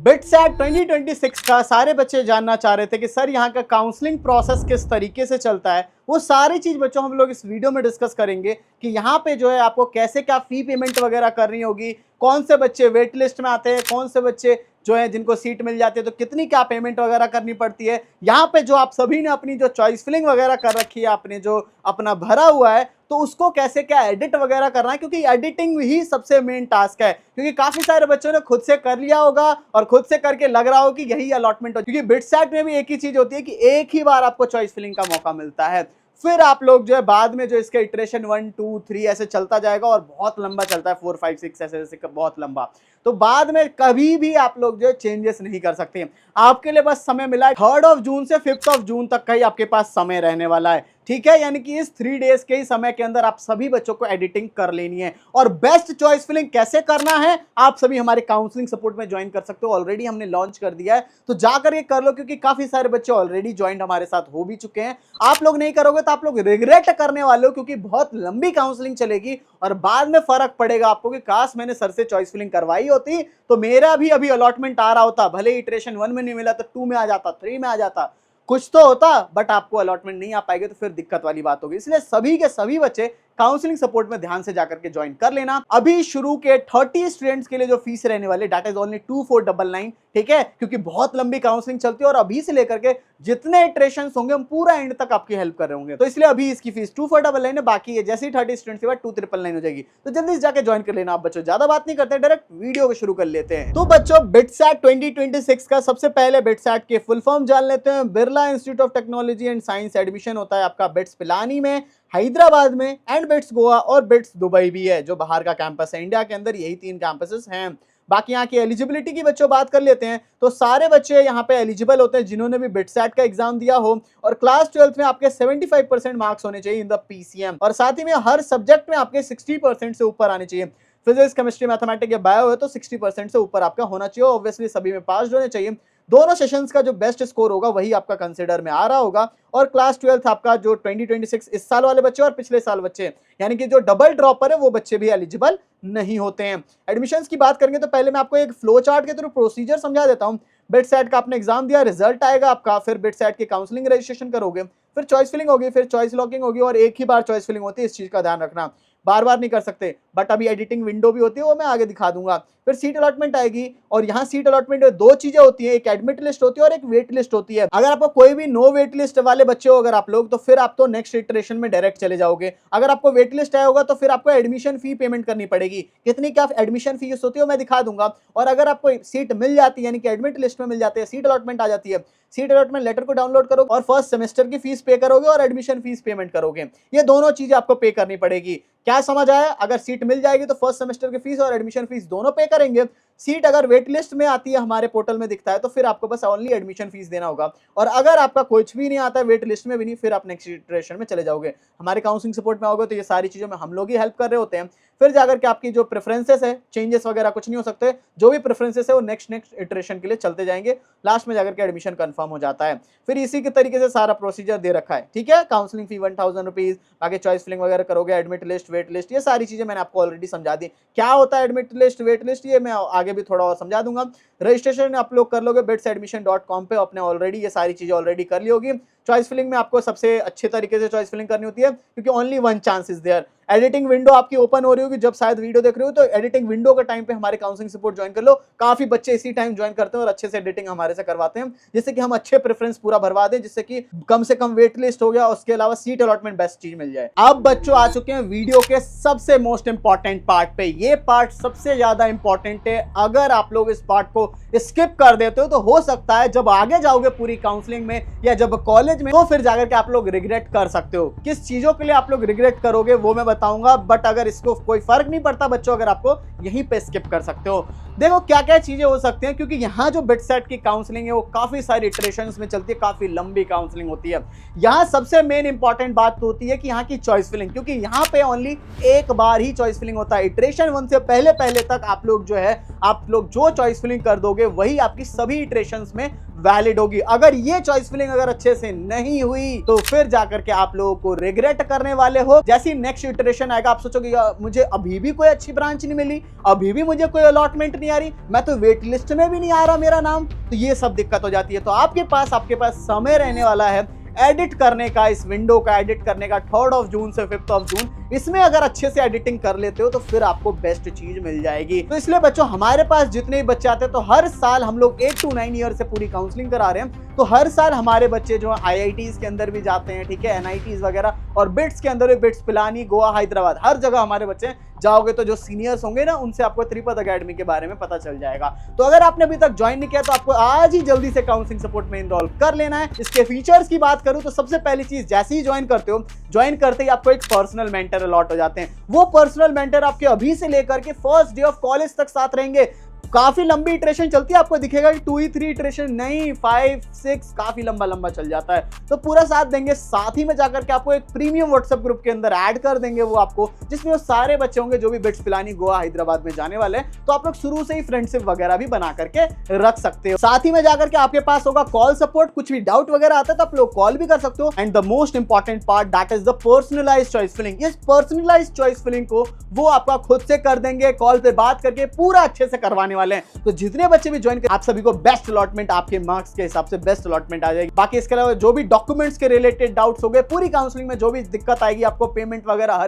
BITSAT 2026 का सारे बच्चे जानना चाह रहे थे कि सर यहाँ का काउंसलिंग प्रोसेस किस तरीके से चलता है। वो सारी चीज बच्चों हम लोग इस वीडियो में डिस्कस करेंगे कि यहाँ पे जो है आपको कैसे क्या फी पेमेंट वगैरह करनी होगी, कौन से बच्चे वेट लिस्ट में आते हैं, कौन से बच्चे जो है जिनको सीट मिल जाती है तो कितनी क्या पेमेंट वगैरह करनी पड़ती है। यहाँ पे जो आप सभी ने अपनी जो चॉइस फिलिंग वगैरह कर रखी है, आपने जो अपना भरा हुआ है, तो उसको कैसे क्या एडिट वगैरह करना है, क्योंकि एडिटिंग ही सबसे मेन टास्क है। क्योंकि काफी सारे बच्चों ने खुद से कर लिया होगा और खुद से करके लग रहा हो कि यही अलॉटमेंट हो, क्योंकि बिटसैट में भी एक ही चीज होती है कि एक ही बार आपको चॉइस फिलिंग का मौका मिलता है। फिर आप लोग जो है बाद में जो इसके इटरेशन 1 2 3 ऐसे चलता जाएगा और बहुत लंबा चलता है, 4 5 6 ऐसे बहुत लंबा। तो बाद में कभी भी आप लोग जो है चेंजेस नहीं कर सकते। आपके लिए बस समय मिला है 3 जून से 5 जून तक का ही आपके पास समय रहने वाला है, ठीक है। यानी कि इस 3 डेज के ही समय के अंदर आप सभी बच्चों को एडिटिंग कर लेनी है। और बेस्ट चॉइस फिलिंग कैसे करना है आप सभी हमारे काउंसलिंग सपोर्ट में ज्वाइन कर सकते हो। ऑलरेडी हमने लॉन्च कर दिया है, तो जाकर ये कर लो, क्योंकि काफी सारे बच्चे ऑलरेडी ज्वाइन हमारे साथ हो भी चुके हैं। आप लोग नहीं करोगे तो आप लोग रिग्रेट करने वाले हो, क्योंकि बहुत लंबी काउंसलिंग चलेगी और बाद में फर्क पड़ेगा आपको कि काश मैंने सर से चॉइस फिलिंग करवाई होती तो मेरा भी अभी अलॉटमेंट आ रहा होता। भले इटरेशन 1 में नहीं मिला तो 2 में आ जाता, 3 में आ जाता, कुछ तो होता, बट आपको अलॉटमेंट नहीं आ पाएगी तो फिर दिक्कत वाली बात होगी। इसलिए सभी के सभी बच्चे काउंसलिंग सपोर्ट में ध्यान से जाकर के ज्वाइन कर लेना। अभी शुरू के 30 स्टूडेंट्स के लिए जो फीस रहने वाले दैट इज ओनली 2499, ठीक है, क्योंकि बहुत लंबी काउंसलिंग चलती है और अभी से लेकर के जितने इटरेशंस होंगे हम पूरा एंड तक आपकी हेल्प कर रहे होंगे। तो इसलिए अभी इसकी फीस 2499 है, बाकी है जैसे ही 30 स्टूडेंट्स के बाद 2999 हो जाएगी। तो जल्दी से जाके ज्वाइन कर लेना। आप बच्चों ज्यादा बात नहीं करते, डायरेक्ट वीडियो को शुरू कर लेते हैं। तो बच्चों बिटसैट 2026 का सबसे पहले बिटसैट के फुल फॉर्म जान लेते हैं। Birla institute of technology and science admission होता है आपका बिट्स पिलानी में, हैदराबाद में एंड बिट्स गोवा और बिट्स दुबई भी है जो बाहर का कैंपस है। इंडिया के अंदर यही 3 कैंपसेस हैं। बाकी यहाँ की एलिजिबिलिटी की बच्चों बात कर लेते हैं तो सारे बच्चे यहाँ पे एलिजिबल होते हैं जिन्होंने भी बिटसैट का एग्जाम दिया हो और क्लास 12th में आपके 75% मार्क्स होने चाहिए इन द पीसीएम, और साथ ही में हर सब्जेक्ट में आपके 60% से ऊपर आने चाहिए। फिजिक्स, केमिस्ट्री, मैथमेटिक्स या बायो है तो 60% से ऊपर आपका होना चाहिए। ऑब्वियसली सभी में पास होने चाहिए। दोनों सेशंस का जो बेस्ट स्कोर होगा वही आपका कंसिडर में आ रहा होगा। और क्लास 12th आपका जो 2026 इस साल वाले बच्चे और पिछले साल बच्चे, यानी कि जो डबल ड्रॉपर है वो बच्चे भी एलिजिबल नहीं होते हैं। एडमिशंस की बात करेंगे तो पहले मैं आपको एक फ्लो चार्ट के थ्रू प्रोसीजर समझा देता हूं। बिटसैट का आपने एग्जाम दिया, रिजल्ट आएगा आपका, फिर बिटसैट की काउंसलिंग रजिस्ट्रेशन करोगे, फिर चॉइस फिलिंग होगी, फिर चॉइस लॉकिंग होगी और एक ही बार चॉइस फिलिंग होती है। इस चीज का ध्यान रखना, बार बार नहीं कर सकते। बट अभी एडिटिंग विंडो भी होती है, वो मैं आगे दिखा दूंगा। फिर सीट अलॉटमेंट आएगी और यहाँ सीट अलॉटमेंट में 2 चीजें होती है, एक एडमिट लिस्ट होती है और एक वेट लिस्ट होती है। अगर आपको कोई भी नो वेट लिस्ट वाले बच्चे हो अगर आप लोग, तो फिर आप तो नेक्स्ट इटरेशन में डायरेक्ट चले जाओगे। अगर आपको वेट लिस्ट आया होगा तो फिर आपको एडमिशन फी पेमेंट करनी पड़ेगी। कितनी क्या एडमिशन फीस होती है मैं दिखा दूंगा। और अगर आपको सीट मिल जाती है, यानी कि एडमिट लिस्ट में मिल जाती है, सीट अलॉटमेंट आ जाती है, सीट अलॉटमेंट लेटर को डाउनलोड करोगे और फर्स्ट सेमेस्टर की फीस पे करोगे और एडमिशन फीस पेमेंट करोगे। ये दोनों चीजें आपको पे करनी पड़ेगी। क्या समझ आया? अगर सीट मिल जाएगी तो फर्स्ट सेमेस्टर की फीस और एडमिशन फीस दोनों पे करेंगे। सीट अगर वेट लिस्ट में आती है, हमारे पोर्टल में दिखता है, तो फिर आपको बस ओनली एडमिशन फीस देना होगा। और अगर आपका कुछ भी नहीं आता है, वेट लिस्ट में भी नहीं, फिर आप नेक्स्ट इटरेशन में चले जाओगे। हमारे काउंसलिंग सपोर्ट में आओगे तो ये सारी चीजों में हम लोग ही हेल्प कर रहे होते हैं। फिर जाकर के आपकी जो प्रेफरेंसेस है, चेंजेस वगैरह कुछ नहीं हो सकते। जो भी प्रेफरेंसेस है वो नेक्स्ट इटरेशन के लिए चलते जाएंगे। लास्ट में जाकर के एडमिशन कंफर्म हो जाता है। फिर इसी के तरीके से सारा प्रोसीजर दे रखा है, ठीक है। काउंसलिंग फी 1000 रुपीज, बाकी चॉइस फिलिंग वगैरह करोगे, एडमिट लिस्ट, वेट लिस्ट, ये सारी चीजें मैंने आपको ऑलरेडी समझा दी। क्या होता है एडमिट लिस्ट, वेट लिस्ट, ये मैं आगे भी थोड़ा और समझा दूंगा। रजिस्ट्रेशन आप लोग कर लोगे bitsadmission.com पे, अपने ऑलरेडी ये सारी चीजें ऑलरेडी कर ली होगी। चॉइस फिलिंग में आपको सबसे अच्छे तरीके से चॉइस फिलिंग करनी होती है, क्योंकि only 1 chance is there. Editing window आपकी ओपन हो रही होगी जब शायद वीडियो देख रहे हो, तो एडिटिंग विंडो के टाइम पे हमारे काउंसलिंग सपोर्ट ज्वाइन कर लो। काफी बच्चे इसी टाइम ज्वाइन करते हैं और अच्छे से एडिटिंग हमारे से करवाते हैं, जिससे कि हम अच्छे प्रेफरेंस पूरा भरवा दें, जिससे कि कम से कम वेट लिस्ट हो गया, उसके अलावा सीट अलॉटमेंट बेस्ट चीज मिल जाए। अब बच्चों आ चुके हैं वीडियो के सबसे मोस्ट इंपॉर्टेंट पार्ट पे। ये पार्ट सबसे ज्यादा इंपॉर्टेंट है। अगर आप लोग इस पार्ट को स्किप कर देते हो तो हो सकता है जब आगे जाओगे पूरी काउंसलिंग में या जब कॉलेज में, तो फिर जाकर के आप लोग रिग्रेट कर सकते हो। किस चीजों के लिए आप लोग रिग्रेट करोगे वो मैं बताऊंगा, बट अगर इसको कोई फर्क नहीं पड़ता बच्चों, अगर आपको यहीं पे स्किप कर सकते हो। देखो क्या क्या चीजें हो सकती हैं, क्योंकि यहाँ जो बिटसैट की काउंसलिंग है वो काफी सारी इटरेशंस में चलती है, काफी लंबी काउंसलिंग होती है। यहाँ सबसे मेन इंपॉर्टेंट बात तो होती है कि यहाँ की चॉइस फिलिंग, क्योंकि यहाँ पे ओनली एक बार ही चॉइस फिलिंग होता है। इटरेशन 1 से पहले पहले तक आप लोग जो है, आप लोग जो चॉइस फिलिंग कर दोगे वही आपकी सभी इटरेशंस में वैलिड होगी। अगर ये चॉइस फिलिंग अगर अच्छे से नहीं हुई तो फिर जाकर के आप लोगों को रिग्रेट करने वाले हो। जैसी नेक्स्ट इटरेशन आएगा आप सोचोगे मुझे अभी भी कोई अच्छी ब्रांच नहीं मिली, अभी भी मुझे कोई अलॉटमेंट नहीं नहीं आ रही, मैं तो वेट लिस्ट में भी नहीं आ रहा मेरा नाम, तो ये सब दिक्कत हो जाती है। तो आपके पास समय रहने वाला है एडिट करने का, इस विंडो का एडिट करने का 3 जून से 5 जून। इसमें अगर अच्छे से एडिटिंग कर लेते हो तो फिर आपको बेस्ट चीज मिल जाएगी। तो इसलिए बच्चों, हमारे पास जितने भी बच्चे आते हैं, तो हर साल हम लोग 8 to 9 ईयर से पूरी काउंसलिंग करा रहे हैं। तो हर साल हमारे बच्चे जो IITs के अंदर भी जाते हैं, ठीक है, NITs वगैरह, और बिट्स के अंदर भी, बिट्स पिलानी, गोवा, हैदराबाद, हर जगह हमारे बच्चे जाओगे तो जो सीनियर्स होंगे ना, उनसे आपको त्रिपद अकेडमी के बारे में पता चल जाएगा। तो अगर आपने अभी तक ज्वाइन नहीं किया तो आपको आज ही जल्दी से काउंसलिंग सपोर्ट में इनरोल कर लेना है। इसके फीचर्स की बात करूं तो सबसे पहली चीज, जैसे ही ज्वाइन करते हो, ज्वाइन करते ही आपको एक पर्सनल मेंटर अलॉट हो जाते हैं। वो पर्सनल मेंटर आपके अभी से लेकर के फर्स्ट डे ऑफ कॉलेज तक साथ रहेंगे। काफी लंबी इटरेशन चलती है, आपको दिखेगा कि 2 ही 3 इटरेशन नहीं, 5 6 काफी लंबा चल जाता है। तो पूरा साथ देंगे। साथ ही में जाकर के आपको एक प्रीमियम व्हाट्सएप ग्रुप के अंदर ऐड कर देंगे वो आपको, जिसमें वो सारे बच्चे होंगे जो भी बिट्स पिलानी, गोवा, हैदराबाद में जाने वाले हैं। तो आप लोग शुरू से ही फ्रेंडशिप वगैरह भी बना करके रख सकते हो। साथ ही में जाकर के आपके पास होगा कॉल सपोर्ट, कुछ भी डाउट वगैरह आता है तो आप लोग कॉल भी कर सकते हो। And the most important part, that is the personalized choice filling. इस पर्सनलाइज्ड चॉइस फिलिंग को वो आपका खुद से कर देंगे, कॉल पे बात करके पूरा अच्छे से करवाने वाले हैं। तो जितने बच्चे भी ज्वाइन कर, आप सभी को बेस्ट अलॉटमेंट, आपके मार्क्स के हिसाब से बेस्ट अलॉटमेंट आ जाएगी। बाकी इसके अलावा जो भी डॉक्यूमेंट्स के रिलेटेड डाउट्स हो गए, पूरी काउंसलिंग में जो भी दिक्कत आएगी आपको, पेमेंट वगैरह,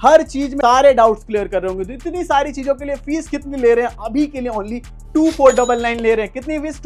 हर चीज में सारे डाउट्स क्लियर कर रहे होंगे। तो इतनी सारी चीजों के लिए फीस कितनी ले रहे हैं अभी के लिए? ओनली 2499 ले रहे हैं। कितनी फीस?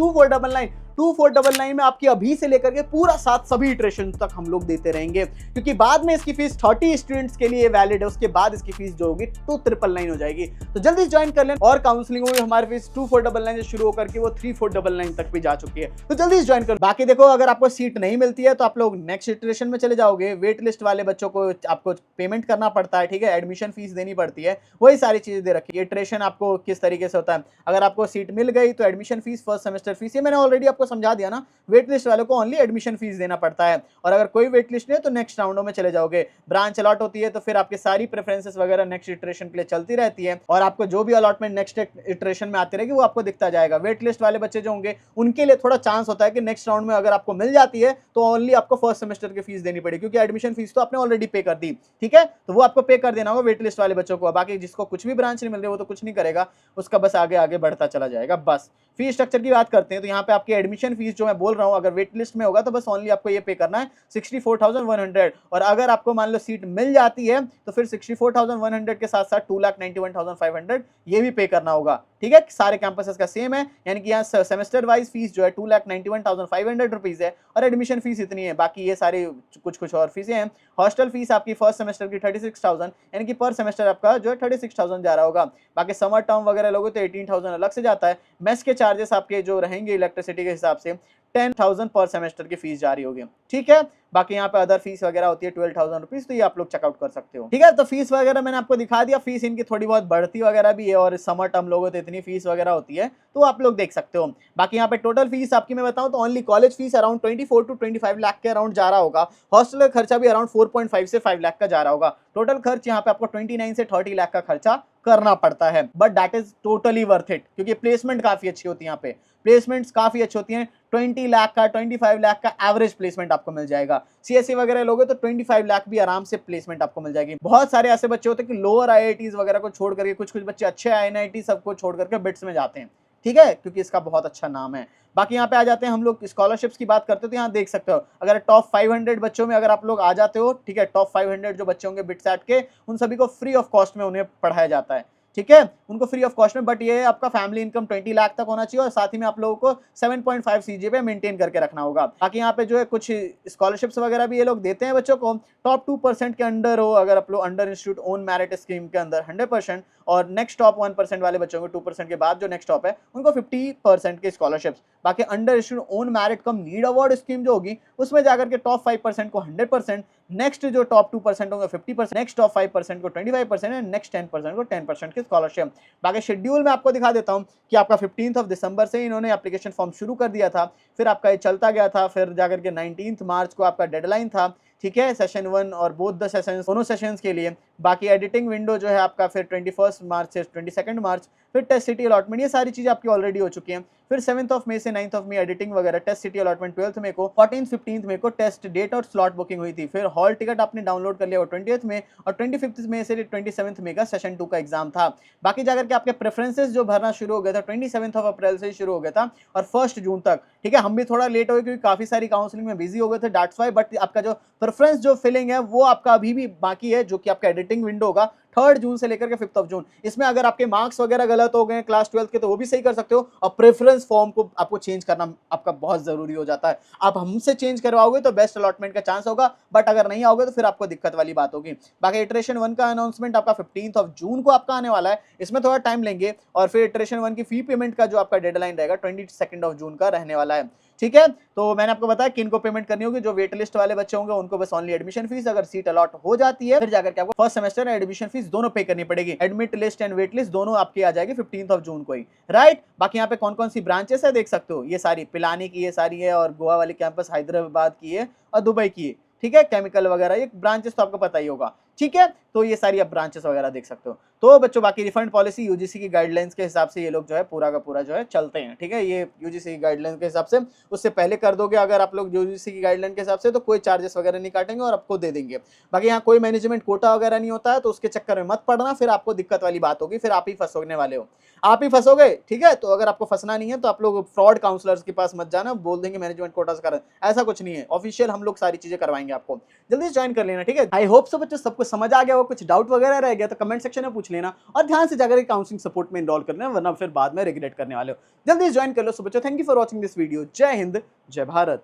2499 में आपकी अभी से लेकर के पूरा साथ सभी इटरेशन तक हम लोग देते रहेंगे, क्योंकि बाद में इसकी फीस 30 स्टूडेंट्स के लिए वैलिड है। उसके बाद इसकी फीस जो होगी 2999 हो जाएगी। तो जल्दी ज्वाइन कर लें। और काउंसलिंग में हमारी फीस 2499 से शुरू होकर के वो 3499 तक भी जा चुकी है। तो जल्दी ज्वाइन कर। बाकी देखो, अगर आपको सीट नहीं मिलती है तो आप लोग नेक्स्ट इटरेशन में चले जाओगे। वेट लिस्ट वाले बच्चों को आपको पेमेंट करना पड़ता है, ठीक है, एडमिशन फीस देनी पड़ती है, वही सारी चीजें दे रखी है। इटरेशन आपको किस तरीके से होता है, अगर आपको सीट मिल गई तो admission fees, first semester fees, ये मैंने ऑलरेडी आपको समझा दिया ना। वेट लिस्ट वालों को ओनली एडमिशन फीस देना पड़ता है, और अगर कोई वेट लिस्ट नहीं है तो नेक्स्ट राउंडों में चले जाओगे। ब्रांच अलॉट होती है तो फिर आपकी सारी प्रेफरेंसेस वगैरह नेक्स्ट इटरेशन के लिए चलती रहती है, और आपको जो भी अलॉटमेंट नेक्स्ट इटरेशन में आती रहेगी वो आपको दिखता जाएगा। वेट लिस्ट वाले बच्चे जो होंगे उनके लिए थोड़ा चांस होता है कि नेक्स्ट राउंड में अगर आपको मिल जाती है तो ओनली आपको फर्स्ट सेमेस्टर की फीस देनी पड़ेगी, क्योंकि एडमिशन फीस तो आपने ऑलरेडी पे कर दी, ठीक है, तो वो आपको पे कर देना होगा वेट लिस्ट वाले बच्चों को। बाकी जिसको कुछ भी ब्रांच नहीं मिल रही वो तो कुछ नहीं करेगा, उसका बस आगे आगे बढ़ता चला जाएगा। बस फीस स्ट्रक्चर की बात करते हैं तो यहाँ पे आपकी एडमिशन फीस जो मैं बोल रहा हूँ, अगर वेट लिस्ट में होगा तो बस ओनली आपको ये पे करना है 64,100, और अगर आपको मान लो सीट मिल जाती है तो फिर 64,100 के साथ साथ 2,91,500 ये भी पे करना होगा, ठीक है। सारे कैंपसेस का सेम है, यानी कि यहाँ सेमेस्टर वाइज फीस जो है 2,91,500 रुपीज है, और एडमिशन फीस इतनी है। बाकी ये सारी कुछ और फीसें हैं। हॉस्टल फीस आपकी फर्स्ट सेमेस्टर की 36,000, यानी कि पर सेमेस्टर आपका जो है 36,000 जा रहा होगा। बाकी समर टर्म वगैरह लोगे तो 18,000 अलग से जाता है। मेस के चार्जेस आपके जो रहेंगे इलेक्ट्रिसिटी के हिसाब से 10,000 पर सेमेस्टर की फीस जारी होगी, ठीक है। बाकी यहाँ पे अदर फीस वगैरह होती है 12,000 रुपीज, तो ये आप लोग चेकआउट कर सकते हो, ठीक है। तो फीस वगैरह मैंने आपको दिखा दिया। फीस इनकी थोड़ी बहुत बढ़ती वगैरह भी है, और समर टर्म लोगों तो इतनी फीस वगैरह होती है, तो आप लोग देख सकते हो। बाकी यहाँ पे टोटल फीस आपकी मैं बताऊं तो only college fees around 24 to 25 lakh के अराउंड जा रहा होगा। हॉस्टल का खर्चा भी अराउंड 4.5 से 5 लाख का जा रहा होगा। टोटल खर्च यहाँ पे आपको 29 से 30 लाख का खर्चा करना पड़ता है, but that is totally worth it, क्योंकि प्लेसमेंट काफी अच्छी होती है। यहाँ पे प्लेसमेंट्स काफी अच्छी होती हैं। 20 लाख का, 25 लाख का एवरेज प्लेसमेंट आपको मिल जाएगा। CSE वगैरह लोगे तो 25 लाख भी आराम से प्लेसमेंट आपको मिल जाएगी। बहुत सारे ऐसे बच्चे होते हैं कि लोअर IITs वगैरह को छोड़ करके, कुछ बच्चे अच्छे NIT सबको छोड़ करके बिट्स में जाते हैं, ठीक है, क्योंकि इसका बहुत अच्छा नाम है। बाकी यहाँ पे आ जाते हैं हम लोग स्कॉलरशिप्स की बात करते हो तो यहाँ देख सकते हो, अगर टॉप 500 बच्चों में अगर आप लोग आ जाते हो, ठीक है, टॉप 500 जो बच्चे होंगे बिट्सैट के, उन सभी को फ्री ऑफ कॉस्ट में उन्हें पढ़ाया जाता है, ठीक है, उनको फ्री ऑफ कॉस्ट में। बट ये आपका फैमिली इनकम 20 लाख तक होना चाहिए, और साथ ही में आप लोगों को 7.5 CGPA मेंटेन करके रखना होगा। बाकी यहाँ पे जो है कुछ स्कॉलरशिप्स वगैरह भी ये लोग देते हैं बच्चों को। टॉप 2% के अंडर हो, अगर आप लोग under institute own merit scheme के अंदर 100%, और नेक्स्ट टॉप 1% वाले बच्चों को 2% के बाद जो नेक्स्ट टॉप है उनको 50% के स्कॉलरशिप्स। बाकी अंडर इंस्टीट्यूट ओन मेरिट कम नीड अवार्ड स्कीम जो होगी उसमें जाकर के टॉप 5% को 100%, नेक्स्ट जो टॉप 2% होंगे 50%, नेक्स्ट टॉप 5% को 25%, एंड नेक्स्ट 10% को 10% की स्कॉलरशिप। बाकी शेड्यूल में आपको दिखा देता हूं कि आपका 15 दिसंबर से इन्होंने एप्लीकेशन फॉर्म शुरू कर दिया था, फिर आपका ये चलता गया था, फिर जाकर के 19 मार्च को आपका डेडलाइन था, ठीक है, सेशन 1 और बोथ द सेशंस, दोनों सेशंस के लिए। बाकी एडिटिंग विंडो जो है आपका फिर 21 मार्च से 22 मार्च, फिर टेस्ट सिटी अलॉटमेंट, ये सारी चीज़ें आपकी ऑलरेडी हो चुकी हैं। फिर 7 मई से 9 मई एडिटिंग वगैरह, टेस्ट सिटी अलॉटमेंट 12 मई को, 14-15 मई को टेस्ट डेट और स्लॉट बुकिंग हुई थी। फिर हॉल टिकट आपने डाउनलोड कर लिया वो 20 मई, और 25 मई से 27 मई का सेशन 2 का एग्जाम था। बाकी जाकर के आपके प्रेफरेंसेस जो भरना शुरू हो गया था 27 अप्रैल से शुरू हो गया था और 1 जून तक। ठीक है, हम भी थोड़ा लेट हो गए क्योंकि काफी सारी काउंसलिंग में बिजी हो गए थे, दैट्स व्हाई। बट आपका जो प्रेफरेंस जो फिलिंग है वो आपका अभी भी बाकी है, जो कि आपका एडिटिंग विंडो होगा 3 जून से लेकर के 5 जून। इसमें अगर आपके मार्क्स वगैरह गलत हो गए क्लास 12 के तो वो भी सही कर सकते हो, और प्रेफरेंस फॉर्म को आपको चेंज करना आपका बहुत जरूरी हो जाता है। आप हमसे चेंज करवाओगे तो बेस्ट अलॉटमेंट का चांस होगा, बट अगर नहीं आओगे तो फिर आपको दिक्कत वाली बात होगी। बाकी इटरेशन 1 का अनाउंसमेंट आपका 15 जून को आपका आने वाला है, इसमें थोड़ा टाइम लेंगे। और फिर इटरेशन 1 की फी पेमेंट का जो आपका डेडलाइन रहेगा 22 जून का रहने वाला है। ठीक है, तो मैंने आपको बताया किन को पेमेंट करनी होगी। जो वेट लिस्ट वाले बच्चे होंगे उनको बस ओनली एडमिशन फीस, अगर सीट अलॉट हो जाती है फिर जाकर के आपको फर्स्ट सेमेस्टर एडमिशन फीस दोनों पे करनी पड़ेगी। Admit list and wait list दोनों आपकी आ जाएगी 15 जून को ही, राइट। बाकी यहाँ पे कौन कौन सी ब्रांचेस है देख सकते हो, ये सारी पिलानी की ये सारी है, और गोवा वाली कैंपस हैदराबाद की है, और दुबई की है। ठीक है, केमिकल वगैरह ये ब्रांचेस तो आपको पता ही होगा। ठीक है, तो ये सारी आप ब्रांचेस वगैरह देख सकते हो। तो बच्चों बाकी रिफंड पॉलिसी यूजीसी की गाइडलाइंस के हिसाब से ये लोग जो है पूरा का पूरा जो है चलते हैं। ठीक है, ये यूजीसी की गाइडलाइंस के हिसाब से, उससे पहले कर दोगे अगर आप लोग यूजीसी की गाइडलाइन के हिसाब से तो कोई चार्जेस वगैरह नहीं काटेंगे और आपको दे देंगे। बाकी यहाँ कोई मैनेजमेंट कोटा वगैरह नहीं होता है, तो उसके चक्कर में मत पड़ना, फिर आपको दिक्कत वाली बात होगी, फिर आप ही फंसोने वाले हो, आप ही फंसोगे। ठीक है, तो अगर आपको फंसना नहीं है तो आप लोग फ्रॉड काउंसलर्स के पास मत जाना, बोल देंगे मैनेजमेंट कोटा से कर, ऐसा कुछ नहीं है। ऑफिशियल हम लोग सारी चीजें करवाएंगे आपको, जल्दी ज्वाइन कर लेना। ठीक है, आई होप सो बच्चों सबको समझ आ गया हो, कुछ डाउट वगैरह रह गया तो कमेंट सेक्शन में पूछ लेना, और ध्यान से जाकर काउंसलिंग सपोर्ट में इनरोल करना, वरना फिर बाद में रिग्रेट करने वाले हो। जल्दी ज्वाइन कर लो। सो बच्चों thank you for watching this video. जय हिंद, जय भारत।